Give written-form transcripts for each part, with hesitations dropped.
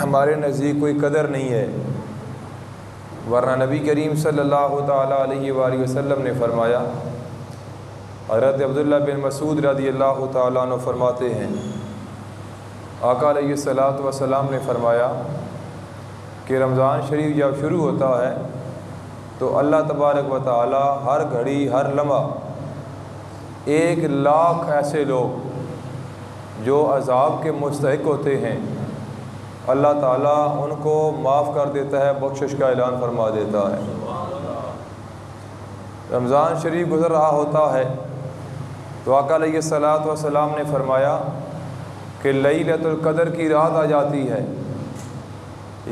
ہمارے نزدیک کوئی قدر نہیں ہے، ورنہ نبی کریم صلی اللہ تعالیٰ علیہ وآلہ وسلم نے فرمایا، حضرت عبداللہ بن مسعود رضی اللہ تعالیٰ عنہ فرماتے ہیں، آقا علیہ الصلاۃ والسلام نے فرمایا کہ رمضان شریف جب شروع ہوتا ہے تو اللہ تبارک و تعالی ہر گھڑی ہر لمحہ 1,00,000 ایسے لوگ جو عذاب کے مستحق ہوتے ہیں، اللہ تعالیٰ ان کو معاف کر دیتا ہے، بخشش کا اعلان فرما دیتا ہے۔ رمضان شریف گزر رہا ہوتا ہے تو آقا علیہ الصلاۃ والسلام نے فرمایا کہ لیلۃ القدر کی رات آ جاتی ہے،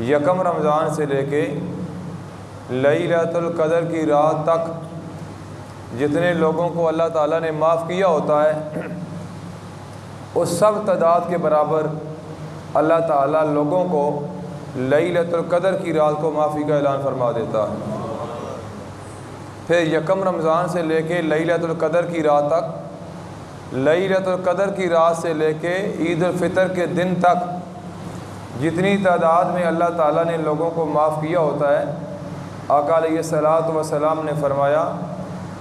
یکم رمضان سے لے کے لیلۃ القدر کی رات تک جتنے لوگوں کو اللہ تعالیٰ نے معاف کیا ہوتا ہے، اس سب تعداد کے برابر اللہ تعالیٰ لوگوں کو لیلۃ القدر کی رات کو معافی کا اعلان فرما دیتا ہے۔ پھر یکم رمضان سے لے کے لیلۃ القدر کی رات تک، لیلۃ القدر کی رات سے لے کے عید الفطر کے دن تک جتنی تعداد میں اللہ تعالیٰ نے لوگوں کو معاف کیا ہوتا ہے، آقا علیہ الصلاۃ والسلام نے فرمایا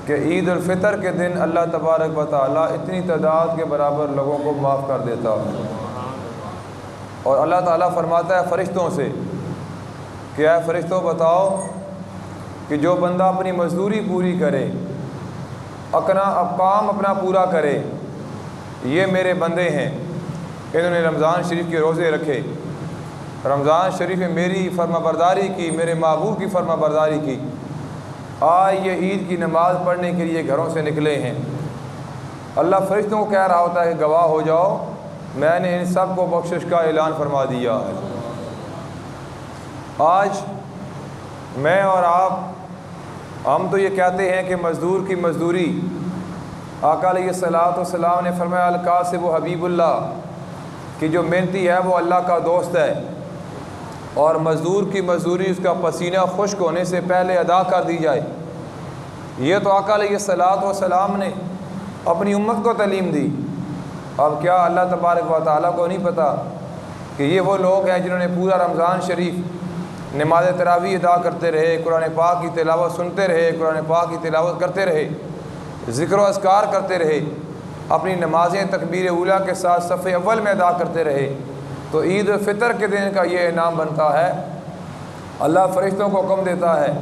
کہ عید الفطر کے دن اللہ تبارک و تعالیٰ اتنی تعداد کے برابر لوگوں کو معاف کر دیتا ہے۔ اور اللہ تعالیٰ فرماتا ہے فرشتوں سے کہ اے فرشتوں بتاؤ کہ جو بندہ اپنی مزدوری پوری کرے، کام اپنا پورا کرے، یہ میرے بندے ہیں، انہوں نے رمضان شریف کے روزے رکھے، رمضان شریف میں میری فرما برداری کی، میرے محبوب کی فرما برداری کی، آج یہ عید کی نماز پڑھنے کے لیے گھروں سے نکلے ہیں، اللہ فرشتوں کو کہہ رہا ہوتا ہے کہ گواہ ہو جاؤ میں نے ان سب کو بخشش کا اعلان فرما دیا ہے۔ آج میں اور آپ ہم تو یہ کہتے ہیں کہ مزدور کی مزدوری، آقا علیہ الصلاۃ والسلام نے فرمایا الکاسب حبیب اللہ، کہ جو محنتی ہے وہ اللہ کا دوست ہے، اور مزدور کی مزدوری اس کا پسینہ خشک ہونے سے پہلے ادا کر دی جائے۔ یہ تو آقا علیہ الصلاۃ والسلام نے اپنی امت کو تعلیم دی۔ اب کیا اللہ تبارک و تعالیٰ کو نہیں پتہ کہ یہ وہ لوگ ہیں جنہوں نے پورا رمضان شریف نماز تراویح ادا کرتے رہے، قرآن پاک کی تلاوت سنتے رہے، قرآن پاک کی تلاوت کرتے رہے، ذکر و اذکار کرتے رہے، اپنی نمازیں تکبیر اولیٰ کے ساتھ صف اول میں ادا کرتے رہے، تو عید الفطر کے دن کا یہ انعام بنتا ہے۔ اللہ فرشتوں کو حکم دیتا ہے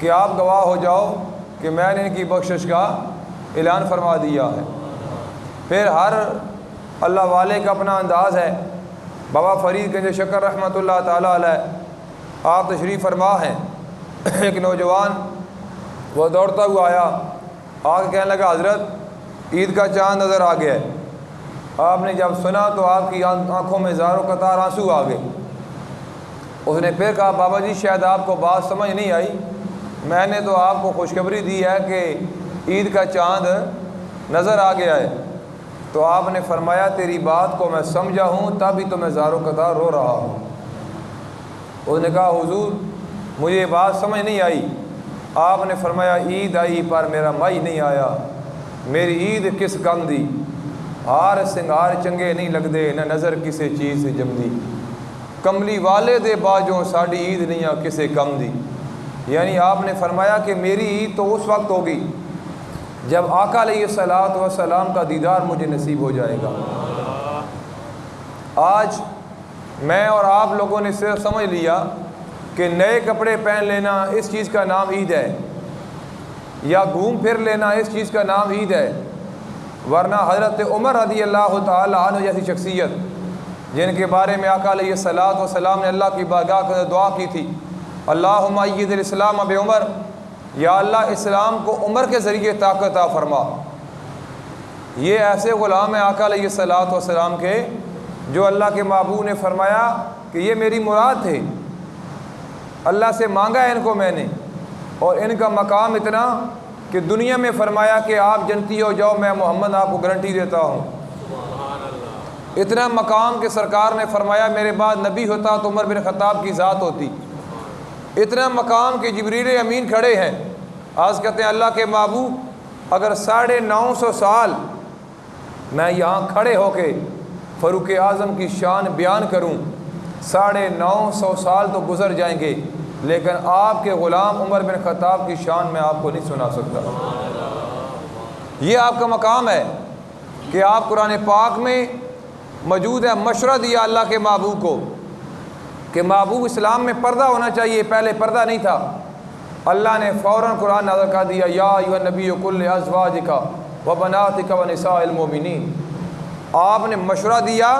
کہ آپ گواہ ہو جاؤ کہ میں نے ان کی بخشش کا اعلان فرما دیا ہے۔ پھر ہر اللہ والے کا اپنا انداز ہے۔ بابا فرید گنج شکر رحمۃ اللہ تعالیٰ علیہ آپ تشریف فرما ہیں، ایک نوجوان وہ دوڑتا ہوا آیا، آ کے کہنے لگا حضرت عید کا چاند نظر آ گیا ہے۔ آپ نے جب سنا تو آپ کی آنکھوں میں زاروں قطار آنسو آ گئے۔ اس نے پھر کہا بابا جی شاید آپ کو بات سمجھ نہیں آئی، میں نے تو آپ کو خوشخبری دی ہے کہ عید کا چاند نظر آ گیا ہے۔ تو آپ نے فرمایا تیری بات کو میں سمجھا ہوں، تبھی تو میں زاروں قطار رو رہا ہوں۔ اس نے کہا حضور مجھے یہ بات سمجھ نہیں آئی۔ آپ نے فرمایا عید آئی پر میرا مائی نہیں آیا، میری عید کس کم دی، ہار سنگار چنگے نہیں لگدے، نہ نظر کسے چیز سے جمدی، کملی والے دے باجوں ساڑی عید نہیں آ کسے کم دی۔ یعنی آپ نے فرمایا کہ میری عید تو اس وقت ہوگی جب آقا علیہ الصلاۃ والسلام کا دیدار مجھے نصیب ہو جائے گا۔ آج میں اور آپ لوگوں نے صرف سمجھ لیا کہ نئے کپڑے پہن لینا اس چیز کا نام عید ہے، یا گھوم پھر لینا اس چیز کا نام عید ہے، ورنہ حضرت عمر رضی اللہ تعالی عنہ جیسی شخصیت جن کے بارے میں آقا علیہ الصلاۃ والسلام نے اللہ کی بارگاہ سے دعا کی تھی، اللہم ایّد الاسلام بعمر، یا اللہ اسلام کو عمر کے ذریعے طاقت عطا فرما۔ یہ ایسے غلام ہیں آقا علیہ الصلاۃ والسلام کے جو اللہ کے محبوب نے فرمایا کہ یہ میری مراد تھے، اللہ سے مانگا ہے ان کو میں نے، اور ان کا مقام اتنا کہ دنیا میں فرمایا کہ آپ جنتی ہو جاؤ، میں محمد آپ کو گارنٹی دیتا ہوں۔ اتنا مقام کہ سرکار نے فرمایا میرے بعد نبی ہوتا تو عمر بن خطاب کی ذات ہوتی۔ اتنا مقام کہ جبریل امین کھڑے ہیں، آج کہتے ہیں اللہ کے محبوب اگر 950 سال میں یہاں کھڑے ہو کے فاروق اعظم کی شان بیان کروں 950 سال تو گزر جائیں گے، لیکن آپ کے غلام عمر بن خطاب کی شان میں آپ کو نہیں سنا سکتا۔ یہ آپ کا مقام ہے کہ آپ قرآن پاک میں موجود ہے۔ مشورہ دیا اللہ کے محبوب کو کہ محبوب اسلام میں پردہ ہونا چاہیے، پہلے پردہ نہیں تھا۔ اللہ نے فوراً قرآن نازل کر دیا، یا ایھا النبی قل لازواجک وبناتک ونساء المؤمنین۔ آپ نے مشورہ دیا،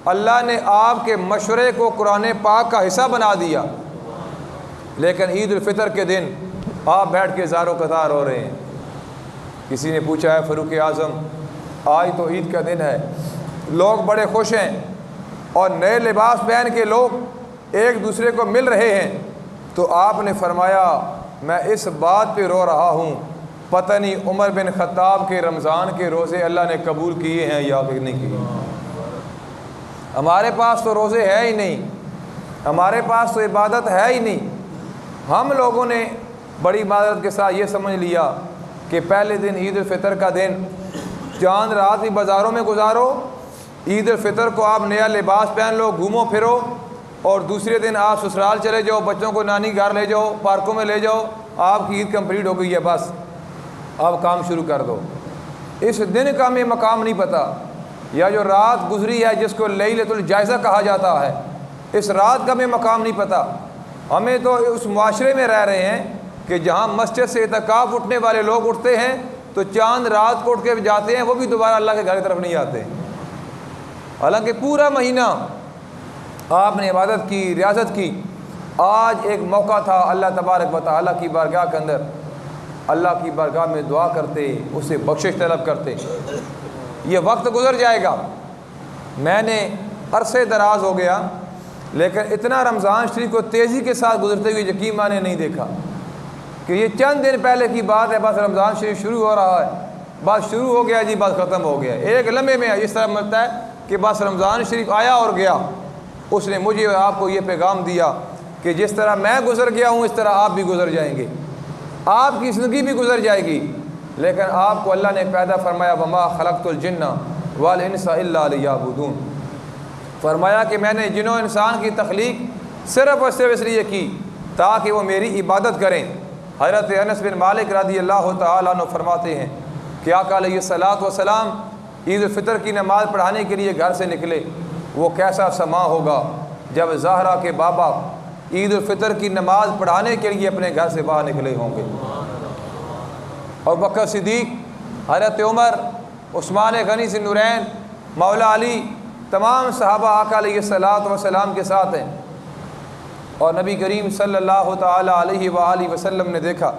اللہ نے آپ کے مشورے کو قرآن پاک کا حصہ بنا دیا، لیکن عید الفطر کے دن آپ بیٹھ کے زار و قطار ہو رہے ہیں۔ کسی نے پوچھا ہے فاروق اعظم آج تو عید کا دن ہے، لوگ بڑے خوش ہیں اور نئے لباس پہن کے لوگ ایک دوسرے کو مل رہے ہیں، تو آپ نے فرمایا میں اس بات پہ رو رہا ہوں پتہ نہیں عمر بن خطاب کے رمضان کے روزے اللہ نے قبول کیے ہیں یا پھر نہیں کیے۔ ہمارے پاس تو روزے ہے ہی نہیں، ہمارے پاس تو عبادت ہے ہی نہیں۔ ہم لوگوں نے بڑی معذرت کے ساتھ یہ سمجھ لیا کہ پہلے دن عید الفطر کا دن چاند رات بھی بازاروں میں گزارو، عید الفطر کو آپ نیا لباس پہن لو، گھومو پھرو، اور دوسرے دن آپ سسرال چلے جاؤ، بچوں کو نانی گھر لے جاؤ، پارکوں میں لے جاؤ، آپ کی عید کمپلیٹ ہو گئی ہے، بس آپ کام شروع کر دو۔ اس دن کا ہمیں مقام نہیں پتہ، یا جو رات گزری ہے جس کو لیلۃ الجائزہ کہا جاتا ہے، اس رات کا ہمیں مقام نہیں پتہ۔ ہمیں تو اس معاشرے میں رہ رہے ہیں کہ جہاں مسجد سے اعتکاف اٹھنے والے لوگ اٹھتے ہیں تو چاند رات کو اٹھ کے جاتے ہیں، وہ بھی دوبارہ اللہ کے گھر کی طرف نہیں آتے، حالانکہ پورا مہینہ آپ نے عبادت کی، ریاضت کی۔ آج ایک موقع تھا اللہ تبارک و تعالیٰ کی بارگاہ کے اندر، اللہ کی بارگاہ میں دعا کرتے، اس سے بخشش طلب کرتے۔ یہ وقت گزر جائے گا، میں نے عرصے دراز ہو گیا لیکن اتنا رمضان شریف کو تیزی کے ساتھ گزرتے ہوئے یقین مانے نہیں دیکھا کہ یہ چند دن پہلے کی بات ہے، بس رمضان شریف شروع ہو رہا ہے، بس شروع ہو گیا جی، بس ختم ہو گیا۔ ایک لمحے میں اس طرح ملتا ہے کہ بس رمضان شریف آیا اور گیا۔ اس نے مجھے اور آپ کو یہ پیغام دیا کہ جس طرح میں گزر گیا ہوں اس طرح آپ بھی گزر جائیں گے، آپ کی زندگی بھی گزر جائے گی، لیکن آپ کو اللہ نے پیدا فرمایا وما خلقت الجن والانس الا لیعبدون، فرمایا کہ میں نے جن و انسان کی تخلیق صرف اور صرف اس لیے کی تاکہ وہ میری عبادت کریں۔ حضرت انس بن مالک رضی اللہ تعالیٰ عنہ فرماتے ہیں کہ آقا علیہ الصلوۃ والسلام عید الفطر کی نماز پڑھانے کے لیے گھر سے نکلے، وہ کیسا سما ہوگا جب زہرا کے بابا عید الفطر کی نماز پڑھانے کے لیے اپنے گھر سے باہر نکلے ہوں گے۔ اور بکر صدیق، حضرت عمر، عثمان غنی ذی النورین، مولا علی، تمام صحابہ آقا علیہ الصلوۃ والسلام کے ساتھ ہیں، اور نبی کریم صلی اللہ تعالیٰ علیہ وآلہ وسلم نے دیکھا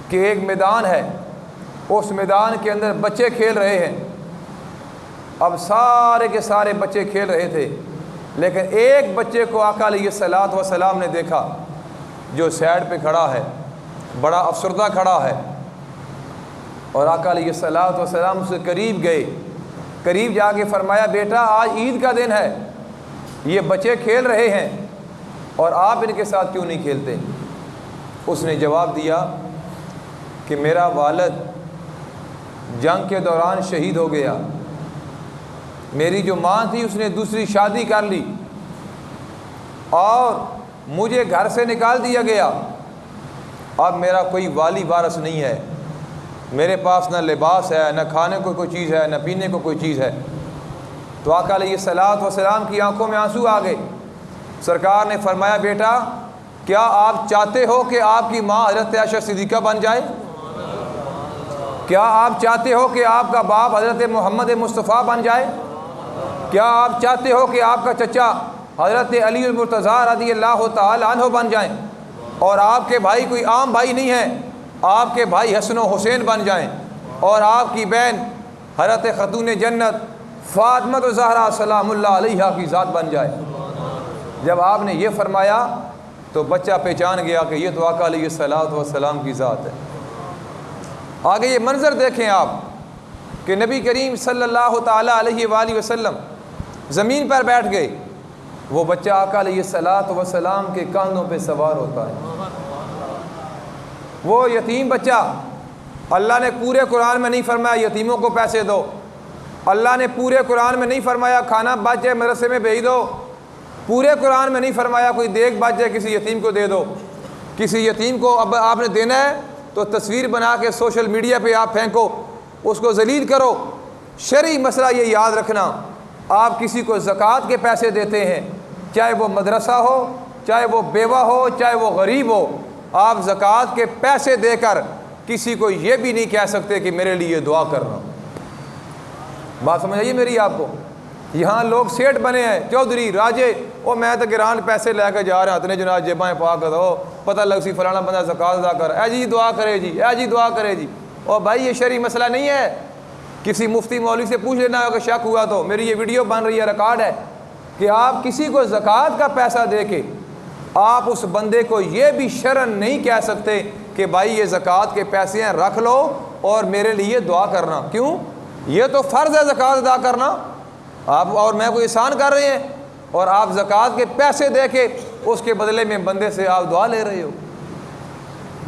کہ ایک میدان ہے، اس میدان کے اندر بچے کھیل رہے ہیں۔ اب سارے کے سارے بچے کھیل رہے تھے، لیکن ایک بچے کو آقا علیہ الصلوۃ والسلام نے دیکھا جو سائڈ پہ کھڑا ہے، بڑا افسردہ کھڑا ہے، اور آقا علیہ الصلوۃ والسلام سے قریب گئے، قریب جا کے فرمایا بیٹا آج عید کا دن ہے، یہ بچے کھیل رہے ہیں اور آپ ان کے ساتھ کیوں نہیں کھیلتے؟ اس نے جواب دیا کہ میرا والد جنگ کے دوران شہید ہو گیا، میری جو ماں تھی اس نے دوسری شادی کر لی اور مجھے گھر سے نکال دیا گیا، اب میرا کوئی والی وارث نہیں ہے، میرے پاس نہ لباس ہے، نہ کھانے کو کوئی چیز ہے، نہ پینے کو کوئی چیز ہے۔ تو آقا علیہ الصلوۃ والسلام کی آنکھوں میں آنسو آ گئے۔ سرکار نے فرمایا بیٹا کیا آپ چاہتے ہو کہ آپ کی ماں حضرت عائشہ صدیقہ بن جائے؟ کیا آپ چاہتے ہو کہ آپ کا باپ حضرت محمد مصطفیٰ بن جائے؟ کیا آپ چاہتے ہو کہ آپ کا چچا حضرت علی المرتضیٰ رضی اللہ تعالیٰ عنہ بن جائیں، اور آپ کے بھائی کوئی عام بھائی نہیں ہے، آپ کے بھائی حسن و حسین بن جائیں، اور آپ کی بہن حضرت خاتون جنت فاطمہ الزہرا سلام اللہ علیہا کی ذات بن جائے؟ جب آپ نے یہ فرمایا تو بچہ پہچان گیا کہ یہ تو آقا علیہ الصلوۃ والسلام کی ذات ہے۔ آگے یہ منظر دیکھیں آپ کہ نبی کریم صلی اللہ تعالیٰ علیہ وآلہ وسلم زمین پر بیٹھ گئے، وہ بچہ آقا علیہ الصلوۃ والسلام کے کاندھوں پہ سوار ہوتا ہے، وہ یتیم بچہ۔ اللہ نے پورے قرآن میں نہیں فرمایا یتیموں کو پیسے دو، اللہ نے پورے قرآن میں نہیں فرمایا کھانا بچے مدرسے میں بھیج دو، پورے قرآن میں نہیں فرمایا کوئی دیکھ بچ جائے کسی یتیم کو دے دو. کسی یتیم کو اب آپ نے دینا ہے تو تصویر بنا کے سوشل میڈیا پہ آپ پھینکو, اس کو ذلیل کرو. شرعی مسئلہ یہ یاد رکھنا, آپ کسی کو زکوٰۃ کے پیسے دیتے ہیں, چاہے وہ مدرسہ ہو, چاہے وہ بیوہ ہو, چاہے وہ غریب ہو, آپ زکوٰۃ کے پیسے دے کر کسی کو یہ بھی نہیں کہہ سکتے کہ میرے لیے دعا کرنا. بات سمجھ آئیے میری آپ کو. یہاں لوگ سیٹ بنے ہیں, چودھری راجے, او میں تو گرانٹ پیسے لے کے جا رہا ہوں, اتنے جناب جیبائیں پاک کرو, پتہ لگ سی فلانا بندہ زکوٰۃ ادا کر, اے جی دعا کرے جی, اے جی دعا کرے جی. او بھائی یہ شرعی مسئلہ نہیں ہے. کسی مفتی مولوی سے پوچھ لینا اگر شک ہوا تو, میری یہ ویڈیو بن رہی ہے, ریکارڈ ہے, کہ آپ کسی کو زکوٰۃ کا پیسہ دے کے آپ اس بندے کو یہ بھی شرعاً نہیں کہہ سکتے کہ بھائی یہ زکوٰۃ کے پیسے ہیں رکھ لو اور میرے لیے دعا کرنا. کیوں؟ یہ تو فرض ہے زکوٰۃ ادا کرنا. آپ اور میں کوئی احسان کر رہے ہیں اور آپ زکوٰۃ کے پیسے دے کے اس کے بدلے میں بندے سے آپ دعا لے رہے ہو.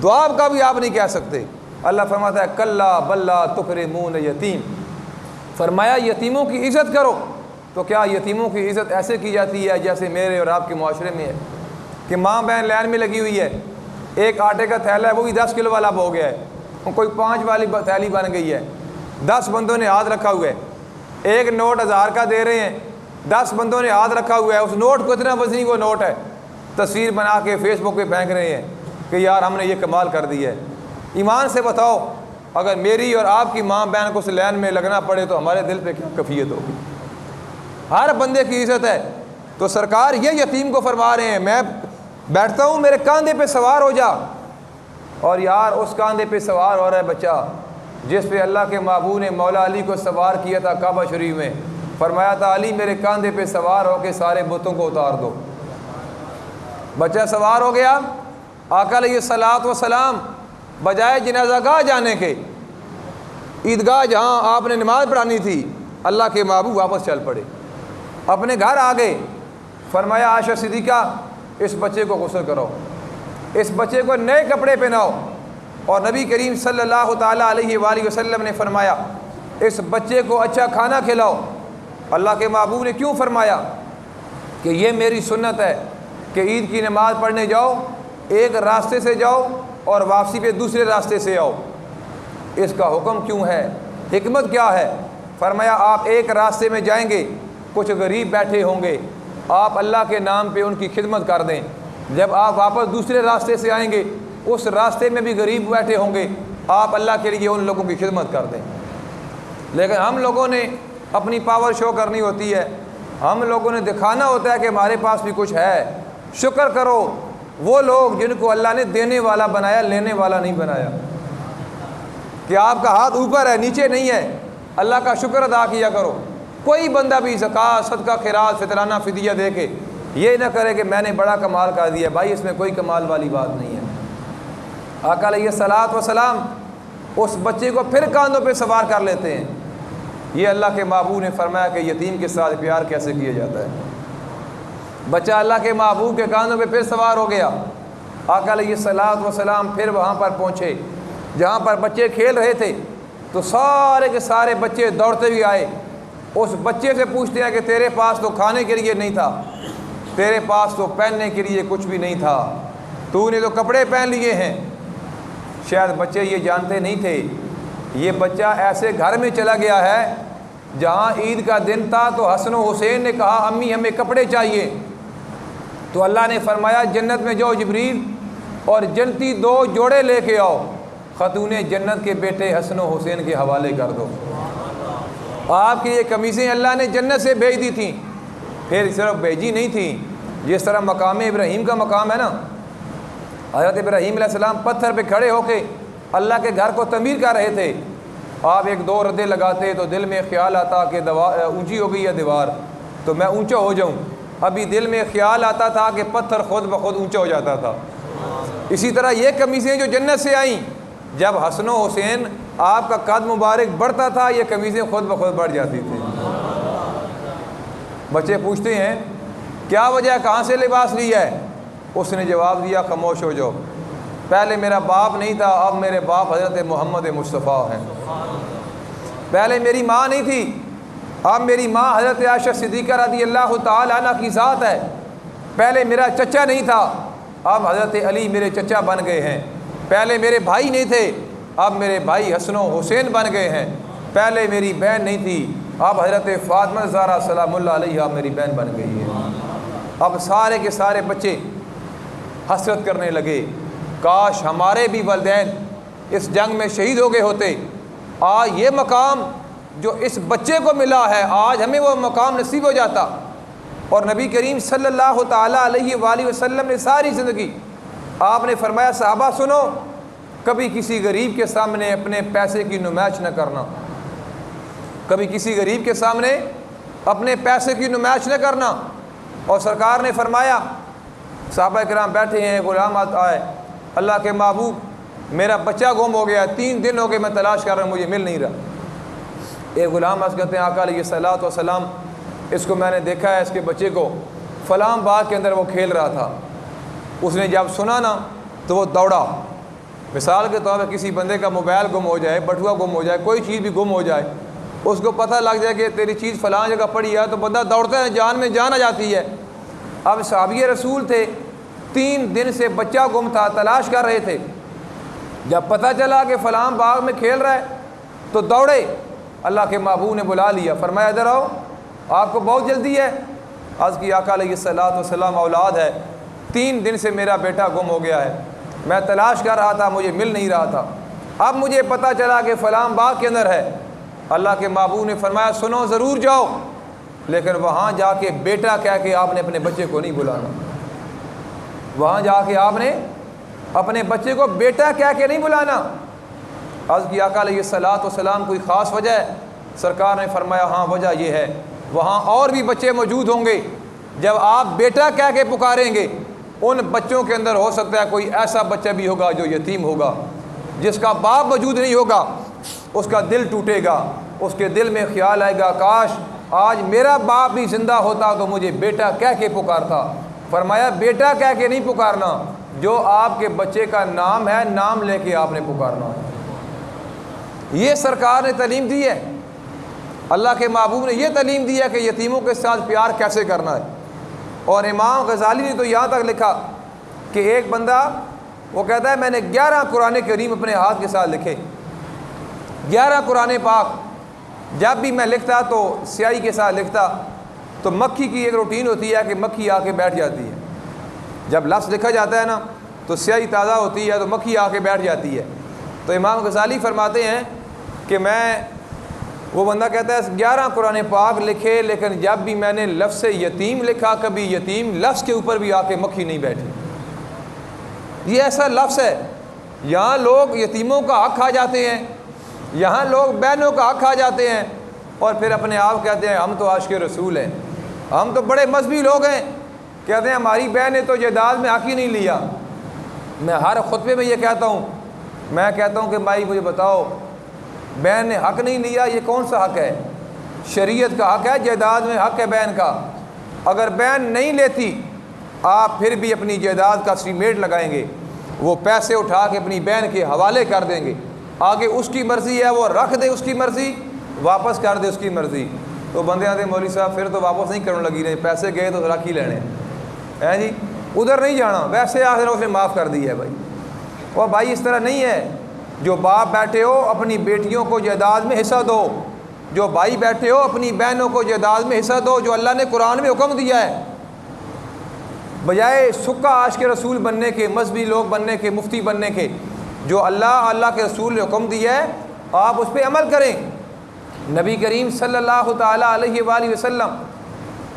دعا کا بھی آپ نہیں کہہ سکتے. اللہ فرماتا ہے کلا بلا تکرمون یتیم, فرمایا یتیموں کی عزت کرو. تو کیا یتیموں کی عزت ایسے کی جاتی ہے جیسے میرے اور آپ کے معاشرے میں ہے کہ ماں بہن لائن میں لگی ہوئی ہے, ایک آٹے کا تھیلا ہے وہ بھی 10 کلو والا ہو گیا ہے, کوئی 5 والی تھیلی بن گئی ہے, 10 بندوں نے ہاتھ رکھا ہوا ہے, ایک نوٹ 1000 کا دے رہے ہیں, 10 بندوں نے ہاتھ رکھا ہوا ہے, اس نوٹ کو اتنا وزنی وہ نوٹ ہے, تصویر بنا کے فیس بک پہ پھینک رہے ہیں کہ یار ہم نے یہ کمال کر دی ہے. ایمان سے بتاؤ اگر میری اور آپ کی ماں بہن کو اس لائن میں لگنا پڑے تو ہمارے دل پہ کیا کیفیت ہوگی. ہر بندے کی عزت ہے. تو سرکار یہ یتیم کو فرما رہے ہیں میں بیٹھتا ہوں میرے کاندھے پہ سوار ہو جا, اور یار اس کاندھے پہ سوار ہو رہا ہے بچہ جس پہ اللہ کے محبوب نے مولا علی کو سوار کیا تھا کعبہ شریف میں, فرمایا تھا علی میرے کاندھے پہ سوار ہو کے سارے بتوں کو اتار دو. بچہ سوار ہو گیا, آقا علیہ الصلوۃ والسلام بجائے جنازہ گاہ جانے کے, عیدگاہ جہاں آپ نے نماز پڑھانی تھی, اللہ کے محبوب واپس چل پڑے, اپنے گھر آ گئے. فرمایا عائشہ صدیقہ اس بچے کو غسل کرو, اس بچے کو نئے کپڑے پہناؤ. اور نبی کریم صلی اللہ تعالیٰ علیہ وآلہ وسلم نے فرمایا اس بچے کو اچھا کھانا کھلاؤ. اللہ کے محبوب نے کیوں فرمایا کہ یہ میری سنت ہے کہ عید کی نماز پڑھنے جاؤ, ایک راستے سے جاؤ اور واپسی پہ دوسرے راستے سے آؤ. اس کا حکم کیوں ہے, حکمت کیا ہے؟ فرمایا آپ ایک راستے میں جائیں گے, کچھ غریب بیٹھے ہوں گے, آپ اللہ کے نام پہ ان کی خدمت کر دیں. جب آپ واپس دوسرے راستے سے آئیں گے اس راستے میں بھی غریب بیٹھے ہوں گے, آپ اللہ کے لیے ان لوگوں کی خدمت کر دیں. لیکن ہم لوگوں نے اپنی پاور شو کرنی ہوتی ہے, ہم لوگوں نے دکھانا ہوتا ہے کہ ہمارے پاس بھی کچھ ہے. شکر کرو وہ لوگ جن کو اللہ نے دینے والا بنایا, لینے والا نہیں بنایا, کہ آپ کا ہاتھ اوپر ہے نیچے نہیں ہے. اللہ کا شکر ادا کیا کرو. کوئی بندہ بھی زکوٰۃ صدقہ خیرات فطرانہ فدیہ دے کے یہ نہ کرے کہ میں نے بڑا کمال کر دیا, بھائی اس میں کوئی کمال والی بات نہیں ہے. آقا علیہ الصلوۃ والسلام اس بچے کو پھر کاندھوں پہ سوار کر لیتے ہیں. یہ اللہ کے محبوب نے فرمایا کہ یتیم کے ساتھ پیار کیسے کیا جاتا ہے. بچہ اللہ کے محبوب کے کاندھوں پہ پھر سوار ہو گیا. آقا علیہ الصلوۃ والسلام پھر وہاں پر پہنچے جہاں پر بچے کھیل رہے تھے, تو سارے کے سارے بچے دوڑتے ہوئے آئے. اس بچے سے پوچھتے ہیں کہ تیرے پاس تو کھانے کے لیے نہیں تھا, تیرے پاس تو پہننے کے لیے کچھ بھی نہیں تھا, تو نے تو کپڑے پہن لیے ہیں. شاید بچے یہ جانتے نہیں تھے یہ بچہ ایسے گھر میں چلا گیا ہے جہاں عید کا دن تھا تو حسن و حسین نے کہا امی ہمیں کپڑے چاہیے, تو اللہ نے فرمایا جنت میں جاؤ جبریل اور جنتی 2 جوڑے لے کے آؤ, خاتون جنت کے بیٹے حسن و حسین کے حوالے کر دو. آپ کی یہ قمیصیں اللہ نے جنت سے بھیج دی تھیں, پھر صرف بھیجی نہیں تھیں, جس طرح مقام ابراہیم کا مقام ہے نا, حضرت ابراہیم علیہ السلام پتھر پہ کھڑے ہو کے اللہ کے گھر کو تعمیر کر رہے تھے. آپ 1-2 ردے لگاتے تو دل میں خیال آتا کہ اونچی ہو گئی ہے دیوار تو میں اونچا ہو جاؤں, ابھی دل میں خیال آتا تھا کہ پتھر خود بخود اونچا ہو جاتا تھا. اسی طرح یہ قمیصیں جو جنت سے آئیں, جب حسن و حسین آپ کا قد مبارک بڑھتا تھا یہ قمیصیں خود بخود بڑھ جاتی تھیں. بچے پوچھتے ہیں کیا وجہ ہے, کہاں سے لباس لیا ہے؟ اس نے جواب دیا خاموش ہو جاؤ, پہلے میرا باپ نہیں تھا, اب میرے باپ حضرت محمد مصطفیٰ ہیں. پہلے میری ماں نہیں تھی, اب میری ماں حضرت عائشہ صدیقہ رضی اللہ تعالی عنہ کی ذات ہے. پہلے میرا چچا نہیں تھا، اب حضرت علی میرے چچا بن گئے ہیں، پہلے میرے بھائی نہیں تھے، اب میرے بھائی حسن و حسین بن گئے ہیں، پہلے میری بہن نہیں تھی، اب حضرت فاطمہ زہرا سلام اللہ علیہا میری بہن بن گئی ہے۔ اب سارے کے سارے بچے حسرت کرنے لگے، کاش ہمارے بھی والدین اس جنگ میں شہید ہو گئے ہوتے، آج یہ مقام جو اس بچے کو ملا ہے آج ہمیں وہ مقام نصیب ہو جاتا۔ اور نبی کریم صلی اللہ تعالیٰ علیہ وآلہ وسلم نے ساری زندگی آپ نے فرمایا صحابہ سنو، کبھی کسی غریب کے سامنے اپنے پیسے کی نمائش نہ کرنا، کبھی کسی غریب کے سامنے اپنے پیسے کی نمائش نہ کرنا۔ اور سرکار نے فرمایا صحابہ کرام بیٹھے ہیں، غلام آئے، اللہ کے محبوب میرا بچہ گم ہو گیا، 3 دن ہو گئے میں تلاش کر رہا ہوں، مجھے مل نہیں رہا۔ ایک غلام کہتے ہیں آقا علیہ الصلوۃ والسلام اس کو میں نے دیکھا ہے، اس کے بچے کو فلاں باغ کے اندر وہ کھیل رہا تھا، اس نے جب سنا نا تو وہ دوڑا۔ مثال کے طور پر کسی بندے کا موبائل گم ہو جائے، بٹوا گم ہو جائے، کوئی چیز بھی گم ہو جائے، اس کو پتہ لگ جائے کہ تیری چیز فلاں جگہ پڑی ہے تو بندہ دوڑتا ہے، جان میں جان آ جاتی ہے۔ اب صحابی رسول تھے، 3 دن سے بچہ گم تھا، تلاش کر رہے تھے، جب پتہ چلا کہ فلاں باغ میں کھیل رہا ہے تو دوڑے، اللہ کے محبوب نے بلا لیا، فرمایا ادھر آؤ، آپ کو بہت جلدی ہے۔ عرض کی آقا علیہ الصلوۃ والسلام اولاد ہے، 3 دن سے میرا بیٹا گم ہو گیا ہے، میں تلاش کر رہا تھا، مجھے مل نہیں رہا تھا، اب مجھے پتہ چلا کہ فلاں باغ کے اندر ہے۔ اللہ کے محبوب نے فرمایا سنو ضرور جاؤ، لیکن وہاں جا کے بیٹا کہہ کے آپ نے اپنے بچے کو نہیں بلانا، وہاں جا کے آپ نے اپنے بچے کو بیٹا کہہ کے نہیں بلانا۔ عرض کی آقا علیہ الصلوۃ والسلام کوئی خاص وجہ ہے؟ سرکار نے فرمایا ہاں وجہ یہ ہے، وہاں اور بھی بچے موجود ہوں گے، جب آپ بیٹا کہہ کے پکاریں گے ان بچوں کے اندر ہو سکتا ہے کوئی ایسا بچہ بھی ہوگا جو یتیم ہوگا، جس کا باپ موجود نہیں ہوگا، اس کا دل ٹوٹے گا، اس کے دل میں خیال آئے گا کاش آج میرا باپ بھی زندہ ہوتا تو مجھے بیٹا کہہ کے پکارتا۔ فرمایا بیٹا کہہ کے نہیں پکارنا، جو آپ کے بچے کا نام ہے نام لے کے آپ نے پکارنا ہے۔ یہ سرکار نے تعلیم دی ہے، اللہ کے محبوب نے یہ تعلیم دی ہے کہ یتیموں کے ساتھ پیار کیسے کرنا ہے۔ اور امام غزالی نے تو یہاں تک لکھا کہ ایک بندہ وہ کہتا ہے میں نے 11 قرآن کریم اپنے ہاتھ کے ساتھ لکھے، 11 قرآن پاک، جب بھی میں لکھتا تو سیاہی کے ساتھ لکھتا، تو مکھی کی ایک روٹین ہوتی ہے کہ مکھی آ کے بیٹھ جاتی ہے، جب لفظ لکھا جاتا ہے نا تو سیاہی تازہ ہوتی ہے تو مکھی آ کے بیٹھ جاتی ہے۔ تو امام غزالی فرماتے ہیں کہ وہ بندہ کہتا ہے 11 قرآن پاک لکھے، لیکن جب بھی میں نے لفظ یتیم لکھا کبھی یتیم لفظ کے اوپر بھی آ کے مکھی نہیں بیٹھی۔ یہ ایسا لفظ ہے، یہاں لوگ یتیموں کا حق کھا جاتے ہیں، یہاں لوگ بہنوں کا حق کھا جاتے ہیں، اور پھر اپنے آپ کہتے ہیں ہم تو عاشق رسول ہیں، ہم تو بڑے مذہبی لوگ ہیں، کہتے ہیں ہماری بہن نے تو جائیداد میں حق ہی نہیں لیا۔ میں ہر خطبے میں یہ کہتا ہوں، میں کہتا ہوں کہ بھائی مجھے بتاؤ بہن نے حق نہیں لیا، یہ کون سا حق ہے؟ شریعت کا حق ہے، جائیداد میں حق ہے بہن کا۔ اگر بہن نہیں لیتی آپ پھر بھی اپنی جائیداد کا سیمیٹ لگائیں گے، وہ پیسے اٹھا کے اپنی بہن کے حوالے کر دیں گے، آگے اس کی مرضی ہے، وہ رکھ دے اس کی مرضی، واپس کر دے اس کی مرضی۔ تو بندے آتے مولوی صاحب پھر تو واپس نہیں کرنے لگی رہے، پیسے گئے تو رکھ ہی لینے ہیں جی، ادھر نہیں جانا، ویسے آخر اس نے معاف کر دی ہے بھائی۔ اور بھائی اس طرح نہیں ہے، جو باپ بیٹھے ہو اپنی بیٹیوں کو جائیداد میں حصہ دو، جو بھائی بیٹھے ہو اپنی بہنوں کو جائیداد میں حصہ دو، جو اللہ نے قرآن میں حکم دیا ہے، بجائے سکا عاشق رسول بننے کے، مذہبی لوگ بننے کے، مفتی بننے کے، جو اللہ کے رسول نے حکم دیا ہے آپ اس پہ عمل کریں۔ نبی کریم صلی اللہ تعالیٰ علیہ وآلہ وسلم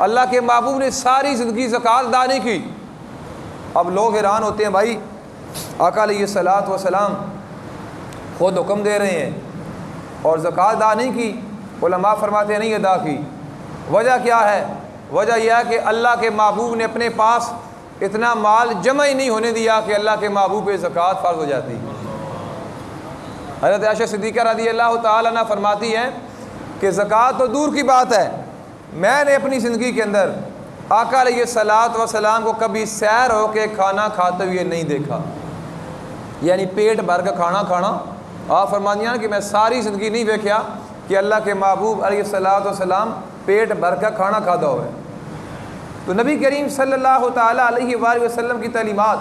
اللہ کے محبوب نے ساری زندگی زکوٰۃ ادا نہیں کی۔ اب لوگ حیران ہوتے ہیں بھائی آقا علیہ الصلوۃ والسلام خود حکم دے رہے ہیں اور زکوٰۃ ادا نہیں کی، علماء فرماتے ہیں نہیں ادا کی۔ وجہ کیا ہے؟ وجہ یہ ہے کہ اللہ کے محبوب نے اپنے پاس اتنا مال جمع ہی نہیں ہونے دیا کہ اللہ کے محبوب پہ زکوٰۃ فرض ہو جاتی۔ حضرت عائشہ صدیقہ رضی اللہ تعالیٰ عنہ فرماتی ہیں کہ زکوٰۃ تو دور کی بات ہے، میں نے اپنی زندگی کے اندر آقا علیہ الصلوۃ والسلام کو کبھی سیر ہو کے کھانا کھاتے ہوئے نہیں دیکھا، یعنی پیٹ بھر کا کھانا کھانا۔ آپ فرماتی ہیں کہ میں ساری زندگی نہیں دیکھا کہ اللہ کے محبوب علیہ الصلوۃ والسلام پیٹ بھر کا کھانا کھاتا ہوئے۔ تو نبی کریم صلی اللہ تعالیٰ علیہ وآلہ وسلم کی تعلیمات،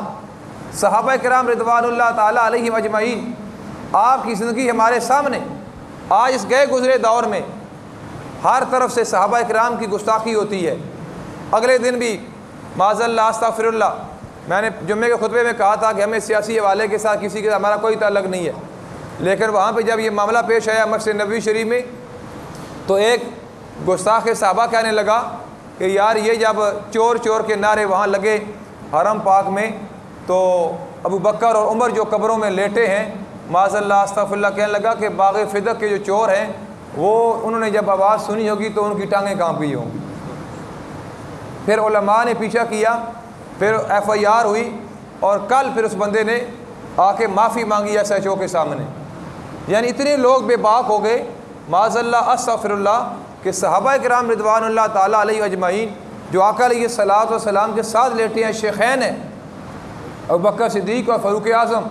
صحابہ کرام رضوان اللہ تعالیٰ علیہم اجمعین، آپ کی زندگی ہمارے سامنے آج اس گئے گزرے دور میں ہر طرف سے صحابہ کرام کی گستاخی ہوتی ہے۔ اگلے دن بھی معاذ اللہ استغفر اللہ، میں نے جمعے کے خطبے میں کہا تھا کہ ہمیں سیاسی حوالے کے ساتھ کسی کے ساتھ ہمارا کوئی تعلق نہیں ہے، لیکن وہاں پہ جب یہ معاملہ پیش آیا مسجد نبوی شریف میں تو ایک گستاخ صحابہ کہنے لگا کہ یار یہ جب چور چور کے نعرے وہاں لگے حرم پاک میں تو ابو بکر اور عمر جو قبروں میں لیٹے ہیں، معاذ اللہ استغفر اللہ، کہنے لگا کہ باغ فدق کے جو چور ہیں وہ انہوں نے جب آواز سنی ہوگی تو ان کی ٹانگیں کانپ گئی ہوں گی۔ پھر علماء نے پیچھا کیا، پھر ایف آئی آر ہوئی، اور کل پھر اس بندے نے آ کے معافی مانگی ایس ایچ او کے سامنے۔ یعنی اتنے لوگ بے باک ہو گئے معاذ اللہ استغفر اللہ کہ صحابہ کرام رضوان اللہ تعالیٰ علیہ اجمعین جو آقا علیہ الصلوۃ والسلام کے ساتھ لیٹے ہیں، شیخین ہیں، ابوبکر صدیق اور فاروق اعظم،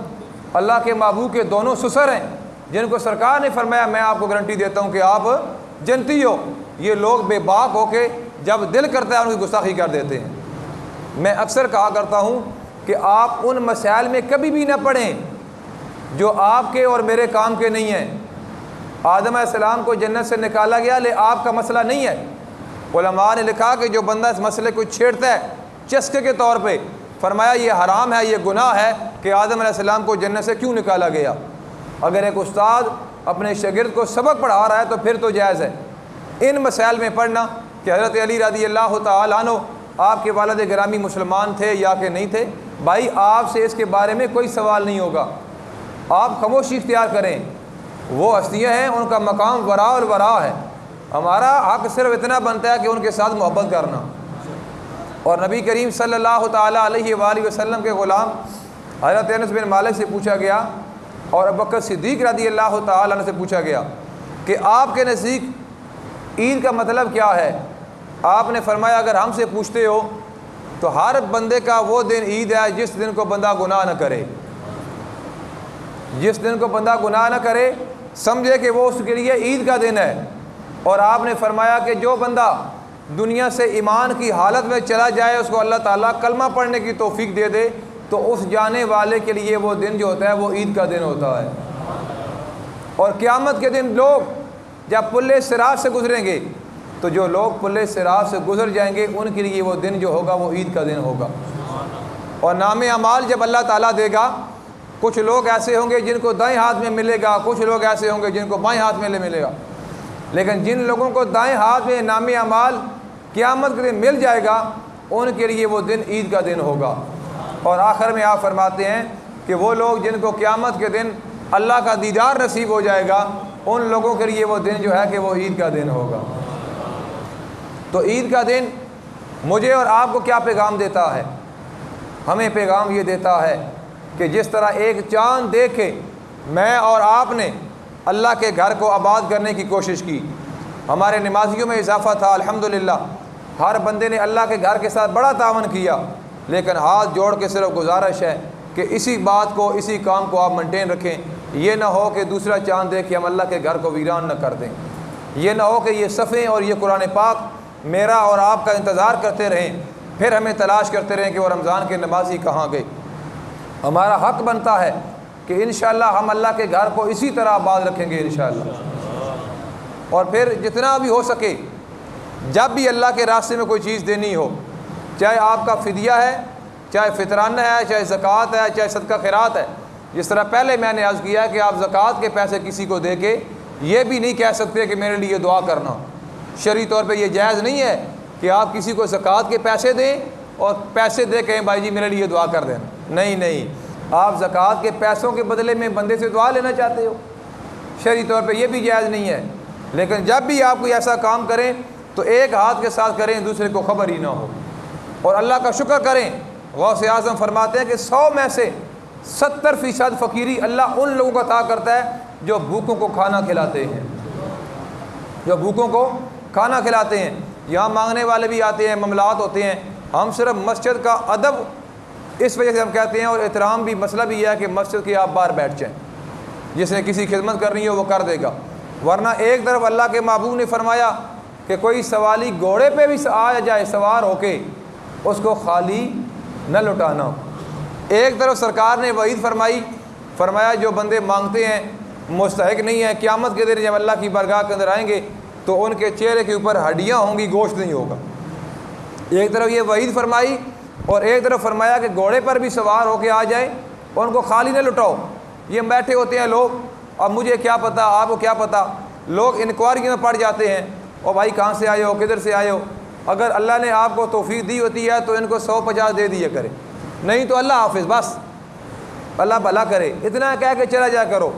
اللہ کے محبوب کے دونوں سسر ہیں، جن کو سرکار نے فرمایا میں آپ کو گارنٹی دیتا ہوں کہ آپ جنتی ہو، یہ لوگ بے باک ہو کے جب دل کرتا ہے ان کی گستاخی کر دیتے ہیں۔ میں اکثر کہا کرتا ہوں کہ آپ ان مسائل میں کبھی بھی نہ پڑیں جو آپ کے اور میرے کام کے نہیں ہیں۔ آدم علیہ السلام کو جنت سے نکالا گیا، لے آپ کا مسئلہ نہیں ہے۔ علماء نے لکھا کہ جو بندہ اس مسئلے کو چھیڑتا ہے چسکے کے طور پہ، فرمایا یہ حرام ہے، یہ گناہ ہے کہ آدم علیہ السلام کو جنت سے کیوں نکالا گیا۔ اگر ایک استاد اپنے شاگرد کو سبق پڑھا رہا ہے تو پھر تو جائز ہے ان مسائل میں پڑھنا کہ حضرت علی رضی اللہ تعالیٰ عنہ آپ کے والد گرامی مسلمان تھے یا کہ نہیں تھے۔ بھائی آپ سے اس کے بارے میں کوئی سوال نہیں ہوگا، آپ خاموشی اختیار کریں، وہ ہستیاں ہیں، ان کا مقام وراء الورا ہے، ہمارا حق صرف اتنا بنتا ہے کہ ان کے ساتھ محبت کرنا۔ اور نبی کریم صلی اللہ تعالیٰ علیہ وآلہ وسلم کے غلام حضرت انس بن مالک سے پوچھا گیا اور ابوبکر صدیق رضی اللہ تعالیٰ عنہ سے پوچھا گیا کہ آپ کے نزدیک عید کا مطلب کیا ہے؟ آپ نے فرمایا اگر ہم سے پوچھتے ہو تو ہر بندے کا وہ دن عید ہے جس دن کو بندہ گناہ نہ کرے، جس دن کو بندہ گناہ نہ کرے، سمجھے کہ وہ اس کے لیے عید کا دن ہے۔ اور آپ نے فرمایا کہ جو بندہ دنیا سے ایمان کی حالت میں چلا جائے، اس کو اللہ تعالیٰ کلمہ پڑھنے کی توفیق دے دے، تو اس جانے والے کے لیے وہ دن جو ہوتا ہے وہ عید کا دن ہوتا ہے۔ اور قیامت کے دن لوگ جب پل صراط سے گزریں گے تو جو لوگ پل صراط سے گزر جائیں گے ان کے لیے وہ دن جو ہوگا وہ عید کا دن ہوگا۔ اور نام اعمال جب اللہ تعالیٰ دے گا، کچھ لوگ ایسے ہوں گے جن کو دائیں ہاتھ میں ملے گا، کچھ لوگ ایسے ہوں گے جن کو بائیں ہاتھ میں ملے گا، لیکن جن لوگوں کو دائیں ہاتھ میں نام اعمال قیامت کے دن مل جائے گا ان کے لیے وہ دن عید کا دن ہوگا۔ اور آخر میں آپ فرماتے ہیں کہ وہ لوگ جن کو قیامت کے دن اللہ کا دیدار نصیب ہو جائے گا ان لوگوں کے لیے وہ دن جو ہے کہ وہ عید کا دن ہوگا۔ تو عید کا دن مجھے اور آپ کو کیا پیغام دیتا ہے؟ ہمیں پیغام یہ دیتا ہے کہ جس طرح ایک چاند دیکھ کے میں اور آپ نے اللہ کے گھر کو آباد کرنے کی کوشش کی، ہمارے نمازیوں میں اضافہ تھا الحمدللہ، ہر بندے نے اللہ کے گھر کے ساتھ بڑا تعاون کیا، لیکن ہاتھ جوڑ کے صرف گزارش ہے کہ اسی بات کو، اسی کام کو آپ مینٹین رکھیں۔ یہ نہ ہو کہ دوسرا چاند دیکھ کے ہم اللہ کے گھر کو ویران نہ کر دیں، یہ نہ ہو کہ یہ صفحے اور یہ قرآن پاک میرا اور آپ کا انتظار کرتے رہیں، پھر ہمیں تلاش کرتے رہیں کہ وہ رمضان کے نمازی کہاں گئے۔ ہمارا حق بنتا ہے کہ انشاءاللہ ہم اللہ کے گھر کو اسی طرح آباد رکھیں گے انشاءاللہ۔ اور پھر جتنا بھی ہو سکے جب بھی اللہ کے راستے میں کوئی چیز دینی ہو، چاہے آپ کا فدیہ ہے، چاہے فطرانہ ہے، چاہے زکوٰۃ ہے، چاہے صدقہ خیرات ہے، جس طرح پہلے میں نے عرض کیا کہ آپ زکوٰۃ کے پیسے کسی کو دے کے یہ بھی نہیں کہہ سکتے کہ میرے لیے دعا کرنا، شرعی طور پہ یہ جائز نہیں ہے کہ آپ کسی کو زکوٰۃ کے پیسے دیں اور پیسے دے کہیں بھائی جی میرے لیے دعا کر دینا، نہیں، آپ زکوٰۃ کے پیسوں کے بدلے میں بندے سے دعا لینا چاہتے ہو، شرعی طور پہ یہ بھی جائز نہیں ہے۔ لیکن جب بھی آپ کوئی ایسا کام کریں تو ایک ہاتھ کے ساتھ کریں، دوسرے کو خبر ہی نہ ہو، اور اللہ کا شکر کریں۔ غوث اعظم فرماتے ہیں کہ 100 میں سے 70% فقیری اللہ ان لوگوں کو عطا کرتا ہے جو بھوکوں کو کھانا کھلاتے ہیں، جو بھوکوں کو کھانا کھلاتے ہیں۔ یہاں مانگنے والے بھی آتے ہیں، معاملات ہوتے ہیں، ہم صرف مسجد کا ادب اس وجہ سے ہم کہتے ہیں، اور احترام بھی، مسئلہ بھی یہ ہے کہ مسجد کے آپ باہر بیٹھ جائیں، جس نے کسی خدمت کرنی ہو وہ کر دے گا، ورنہ ایک طرف اللہ کے محبوب نے فرمایا کہ کوئی سوالی گھوڑے پہ بھی آ جائے سوار ہو کے اس کو خالی نہ لٹانا۔ ایک طرف سرکار نے وعید فرمائی، فرمایا جو بندے مانگتے ہیں مستحق نہیں ہیں، قیامت کے دن جب اللہ کی بارگاہ کے اندر آئیں گے تو ان کے چہرے کے اوپر ہڈیاں ہوں گی، گوشت نہیں ہوگا۔ ایک طرف یہ وعید فرمائی اور ایک طرف فرمایا کہ گھوڑے پر بھی سوار ہو کے آ جائیں، ان کو خالی نہ لٹاؤ۔ یہ بیٹھے ہوتے ہیں لوگ، اب مجھے کیا پتہ، آپ کو کیا پتہ، لوگ انکوائریوں میں پڑ جاتے ہیں، اور بھائی کہاں سے آئے ہو، کدھر سے آئے ہو۔ اگر اللہ نے آپ کو توفیق دی ہوتی ہے تو ان کو 150 دے دیا کرے، نہیں تو اللہ حافظ، بس اللہ بھلا کرے، اتنا کہہ کے چلا جایا کرو۔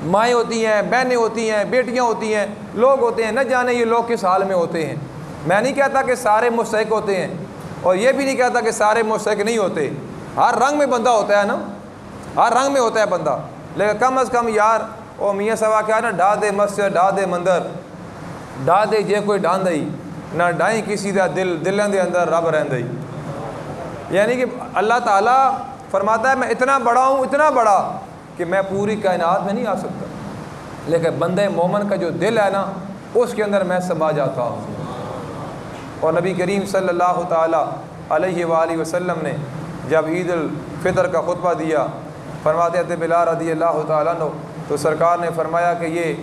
مائیں ہوتی ہیں، بہنیں ہوتی ہیں، بیٹیاں ہوتی ہیں، لوگ ہوتے ہیں، نہ جانے یہ لوگ کس حال میں ہوتے ہیں۔ میں نہیں کہتا کہ سارے مستحق ہوتے ہیں، اور یہ بھی نہیں کہتا کہ سارے مستحق نہیں ہوتے۔ ہر رنگ میں بندہ ہوتا ہے نا، ہر رنگ میں ہوتا ہے بندہ، لیکن کم از کم یار او میاں سوا کیا نا، ڈھا دے مسجد ڈھا دے مندر، ڈھا دے جے کوئی ڈھان دئی نہ ڈھائیں کسی دا دل، دلوں دے اندر رب رہندئی۔ یعنی کہ اللہ تعالیٰ فرماتا ہے میں اتنا بڑا ہوں، اتنا بڑا کہ میں پوری کائنات میں نہیں آ سکتا، لیکن بندے مومن کا جو دل ہے نا اس کے اندر میں سما جاتا ہوں۔ اور نبی کریم صلی اللہ تعالیٰ علیہ وآلہ وسلم نے جب عید الفطر کا خطبہ دیا، فرماتے ہیں بلال رضی اللہ تعالیٰ عنہ، تو سرکار نے فرمایا کہ یہ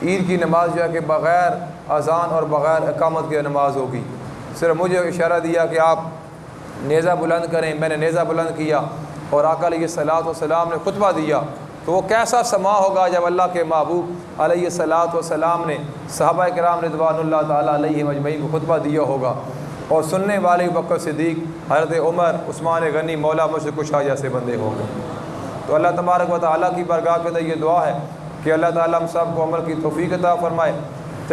عید کی نماز جو ہے کہ بغیر اذان اور بغیر اقامت کی نماز ہوگی۔ صرف مجھے اشارہ دیا کہ آپ نیزہ بلند کریں، میں نے نیزہ بلند کیا، اور آقا علیہ الصلوۃ والسلام نے خطبہ دیا، تو وہ کیسا سما ہوگا جب اللہ کے محبوب علیہ الصلوۃ والسلام نے صحابہ کرام رضوان اللہ تعالیٰ علیہ مجمعین کو خطبہ دیا ہوگا، اور سننے والے بکر صدیق، حضرت عمر، عثمان غنی، مولا مشرق کشا جیسے بندے ہوں گے۔ تو اللہ تبارک و تعالیٰ کی بارگاہ کے اندر یہ دعا ہے کہ اللہ تعالیٰ ہم سب کو عمل کی توفیق عطا فرمائے،